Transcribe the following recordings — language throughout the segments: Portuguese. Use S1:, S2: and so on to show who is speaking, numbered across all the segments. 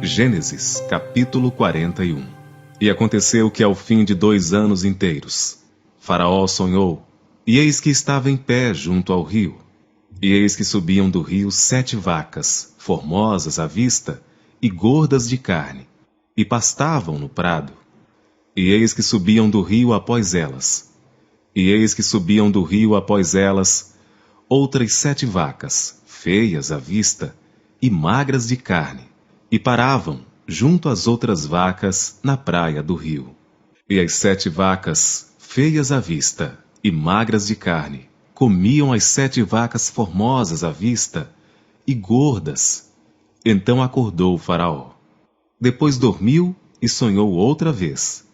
S1: Gênesis, capítulo 41. E aconteceu que ao fim de 2 anos inteiros, Faraó sonhou, e eis que estava em pé junto ao rio. E eis que subiam do rio 7 vacas, formosas à vista, e gordas de carne, e pastavam no prado. E eis que subiam do rio após elas. E eis que subiam do rio após elas outras 7 vacas, feias à vista, e magras de carne, e paravam junto às outras vacas na praia do rio. E as 7 vacas, feias à vista e magras de carne, comiam as 7 vacas formosas à vista e gordas. Então acordou o Faraó. Depois dormiu e sonhou outra vez.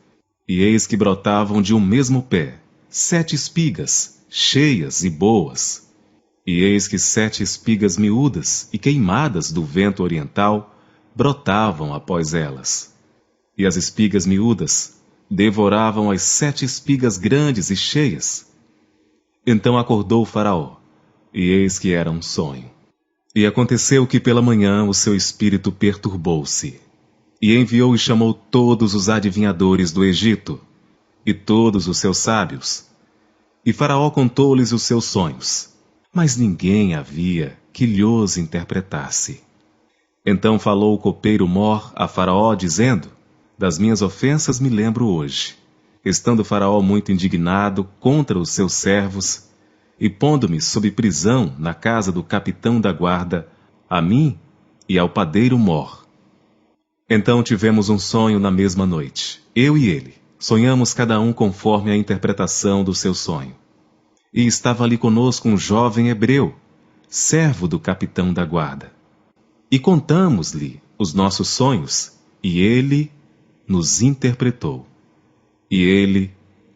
S1: E eis que brotavam de um mesmo pé 7 espigas, cheias e boas. E eis que 7 espigas miúdas e queimadas do vento oriental brotavam após elas. E as espigas miúdas devoravam as 7 espigas grandes e cheias. Então acordou o Faraó, e eis que era um sonho. E aconteceu que pela manhã o seu espírito perturbou-se, e enviou e chamou todos os adivinhadores do Egito, e todos os seus sábios. E Faraó contou-lhes os seus sonhos, mas ninguém havia que lhos interpretasse. Então falou o copeiro Mor a Faraó, dizendo: Das minhas ofensas me lembro hoje, estando Faraó muito indignado contra os seus servos, e pondo-me sob prisão na casa do capitão da guarda, a mim e ao padeiro Mor. Então tivemos um sonho na mesma noite, eu e ele. Sonhamos cada um conforme a interpretação do seu sonho. E estava ali conosco um jovem hebreu, servo do capitão da guarda. E contamos-lhe os nossos sonhos, e ele nos interpretou. E ele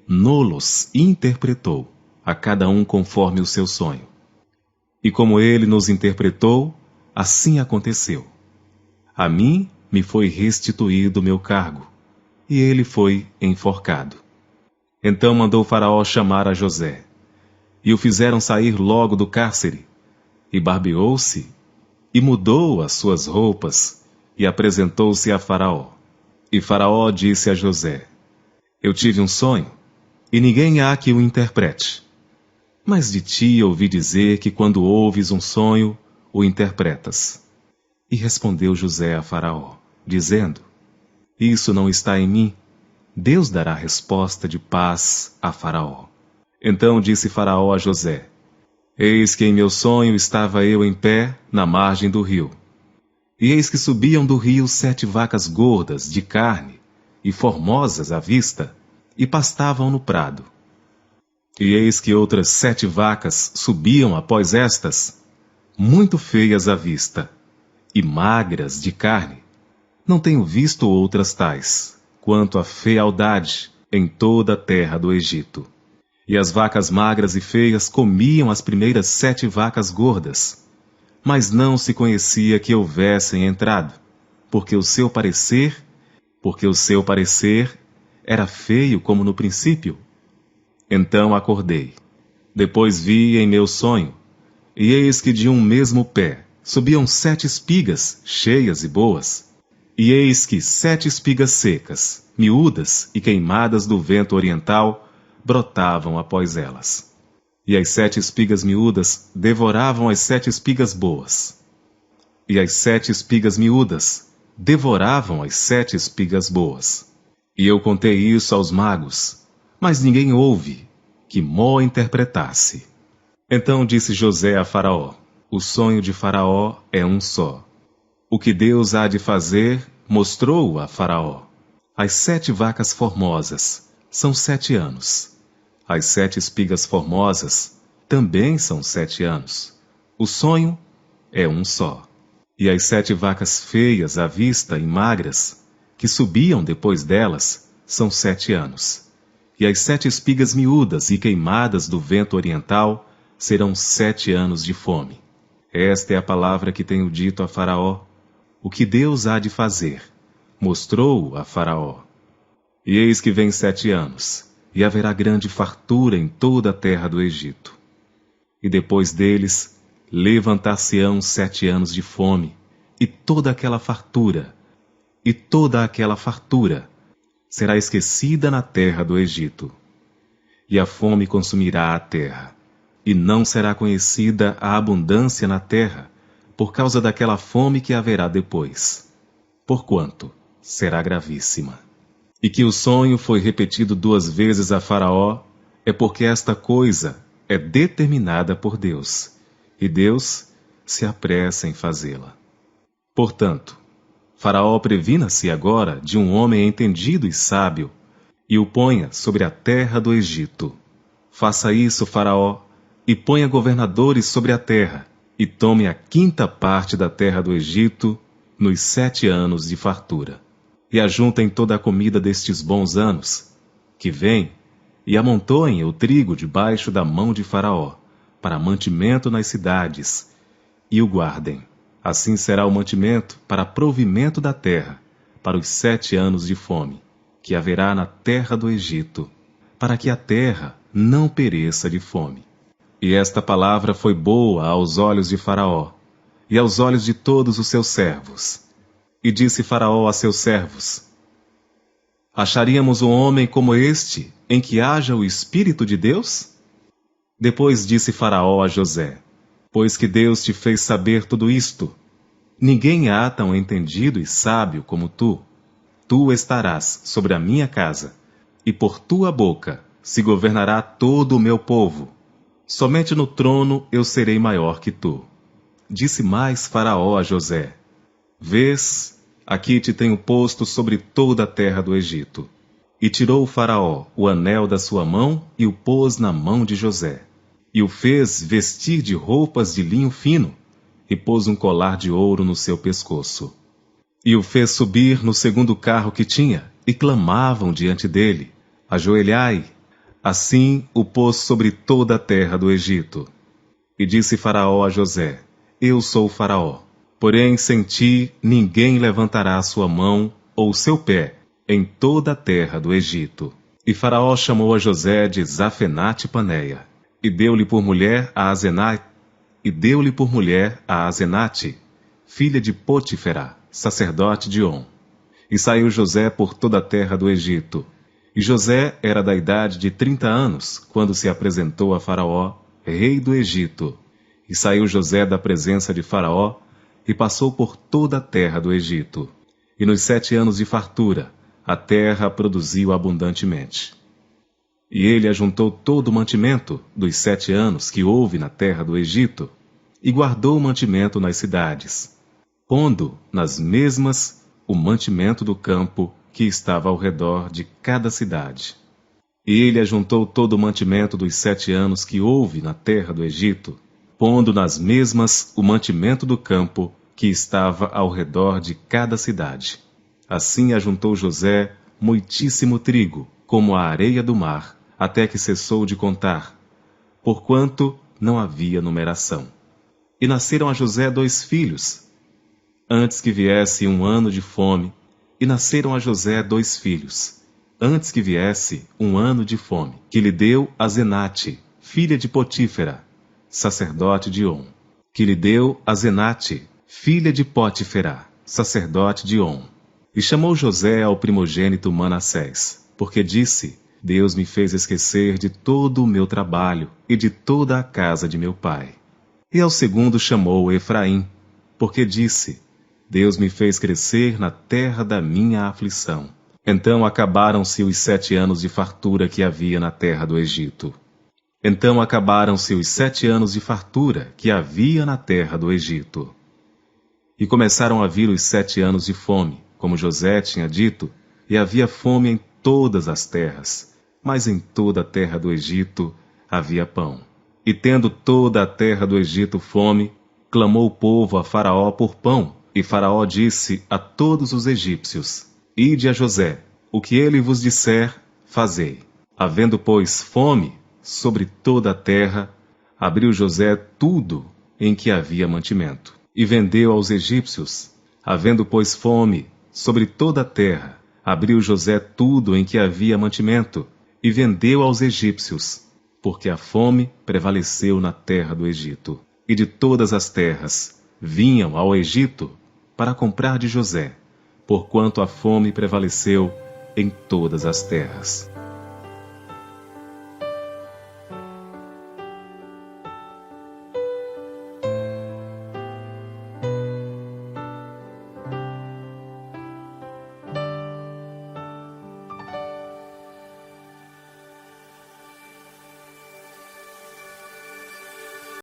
S1: nos interpretou, a cada um conforme o seu sonho. E como ele nos interpretou, assim aconteceu. A mim me foi restituído o meu cargo, e ele foi enforcado. Então mandou Faraó chamar a José, e o fizeram sair logo do cárcere, e barbeou-se, e mudou as suas roupas, e apresentou-se a Faraó. E Faraó disse a José: Eu tive um sonho, e ninguém há que o interprete. Mas de ti ouvi dizer que quando ouves um sonho, o interpretas. E respondeu José a Faraó, dizendo: Isso não está em mim. Deus dará resposta de paz a Faraó. Então disse Faraó a José: Eis que em meu sonho estava eu em pé na margem do rio. E eis que subiam do rio 7 vacas gordas de carne e formosas à vista, e pastavam no prado. E eis que outras 7 vacas subiam após estas, muito feias à vista, e magras de carne. Não tenho visto outras tais, quanto a fealdade em toda a terra do Egito. E as vacas magras e feias comiam as primeiras 7 vacas gordas, mas não se conhecia que houvessem entrado, porque o seu parecer era feio como no princípio. Então acordei. Depois vi em meu sonho, e eis que de um mesmo pé subiam 7 espigas, cheias e boas. E eis que 7 espigas secas, miúdas e queimadas do vento oriental, brotavam após elas. E as 7 espigas miúdas devoravam as 7 espigas boas. E as 7 espigas miúdas devoravam as 7 espigas boas. E eu contei isso aos magos, mas ninguém houve que mo interpretasse. Então disse José a Faraó: O sonho de Faraó é um só. O que Deus há de fazer, mostrou-o a Faraó. As 7 vacas formosas são 7 anos. As 7 espigas formosas também são 7 anos. O sonho é um só. E as 7 vacas feias à vista e magras, que subiam depois delas, são 7 anos. E as 7 espigas miúdas e queimadas do vento oriental serão 7 anos de fome. Esta é a palavra que tenho dito a Faraó. O que Deus há de fazer, mostrou-o a Faraó. E eis que vem 7 anos, e haverá grande fartura em toda a terra do Egito. E depois deles, levantar-se-ão 7 anos de fome, e toda aquela fartura e toda aquela fartura será esquecida na terra do Egito. E a fome consumirá a terra, e não será conhecida a abundância na terra, por causa daquela fome que haverá depois, porquanto será gravíssima. E que o sonho foi repetido 2 vezes a Faraó, é porque esta coisa é determinada por Deus, e Deus se apressa em fazê-la. Portanto, Faraó previna-se agora de um homem entendido e sábio, e o ponha sobre a terra do Egito. Faça isso, Faraó, e ponha governadores sobre a terra, e tome a 5ª parte da terra do Egito nos 7 anos de fartura. E ajuntem toda a comida destes bons anos, que vêm, e amontoem o trigo debaixo da mão de Faraó, para mantimento nas cidades, e o guardem. Assim será o mantimento para provimento da terra, para os 7 anos de fome, que haverá na terra do Egito, para que a terra não pereça de fome. E esta palavra foi boa aos olhos de Faraó, e aos olhos de todos os seus servos. E disse Faraó a seus servos: Acharíamos um homem como este, em que haja o Espírito de Deus? Depois disse Faraó a José: Pois que Deus te fez saber tudo isto, ninguém há tão entendido e sábio como tu. Tu estarás sobre a minha casa, e por tua boca se governará todo o meu povo. Somente no trono eu serei maior que tu. Disse mais Faraó a José: Vês, aqui te tenho posto sobre toda a terra do Egito. E tirou o Faraó o anel da sua mão e o pôs na mão de José. E o fez vestir de roupas de linho fino, e pôs um colar de ouro no seu pescoço. E o fez subir no 2º carro que tinha, e clamavam diante dele: Ajoelhai! Assim o pôs sobre toda a terra do Egito. E disse Faraó a José: Eu sou Faraó, porém sem ti ninguém levantará a sua mão ou seu pé em toda a terra do Egito. E Faraó chamou a José de Zafenate-Paneia, e deu-lhe por mulher a Azenate, filha de Potifera, sacerdote de On. E saiu José por toda a terra do Egito. E José era da idade de 30 anos, quando se apresentou a Faraó, rei do Egito. E saiu José da presença de Faraó, e passou por toda a terra do Egito. E nos 7 anos de fartura, a terra produziu abundantemente. E ele ajuntou todo o mantimento dos 7 anos que houve na terra do Egito, e guardou o mantimento nas cidades, pondo nas mesmas o mantimento do campo que estava ao redor de cada cidade. E ele ajuntou todo o mantimento dos 7 anos que houve na terra do Egito, pondo nas mesmas o mantimento do campo que estava ao redor de cada cidade. Assim ajuntou José muitíssimo trigo, como a areia do mar, até que cessou de contar, porquanto não havia numeração. E nasceram a José 2 filhos, antes que viesse 1 ano de fome, e nasceram a José 2 filhos, antes que viesse 1 ano de fome, que lhe deu Azenate, filha de Potífera, sacerdote de On, que lhe deu Azenate, filha de Potífera, sacerdote de On. E chamou José ao primogênito Manassés, porque disse: Deus me fez esquecer de todo o meu trabalho e de toda a casa de meu pai. E ao segundo chamou Efraim, porque disse: Deus me fez crescer na terra da minha aflição. Então acabaram-se os 7 anos de fartura que havia na terra do Egito. E começaram a vir os 7 anos de fome, como José tinha dito, e havia fome em todas as terras, mas em toda a terra do Egito havia pão. E tendo toda a terra do Egito fome, clamou o povo a Faraó por pão, e Faraó disse a todos os egípcios: Ide a José, o que ele vos disser, fazei. Havendo, pois, fome sobre toda a terra, abriu José tudo em que havia mantimento, e vendeu aos egípcios. Havendo, pois, fome sobre toda a terra, abriu José tudo em que havia mantimento, e vendeu aos egípcios, porque a fome prevaleceu na terra do Egito. E de todas as terras vinham ao Egito para comprar de José, porquanto a fome prevaleceu em todas as terras.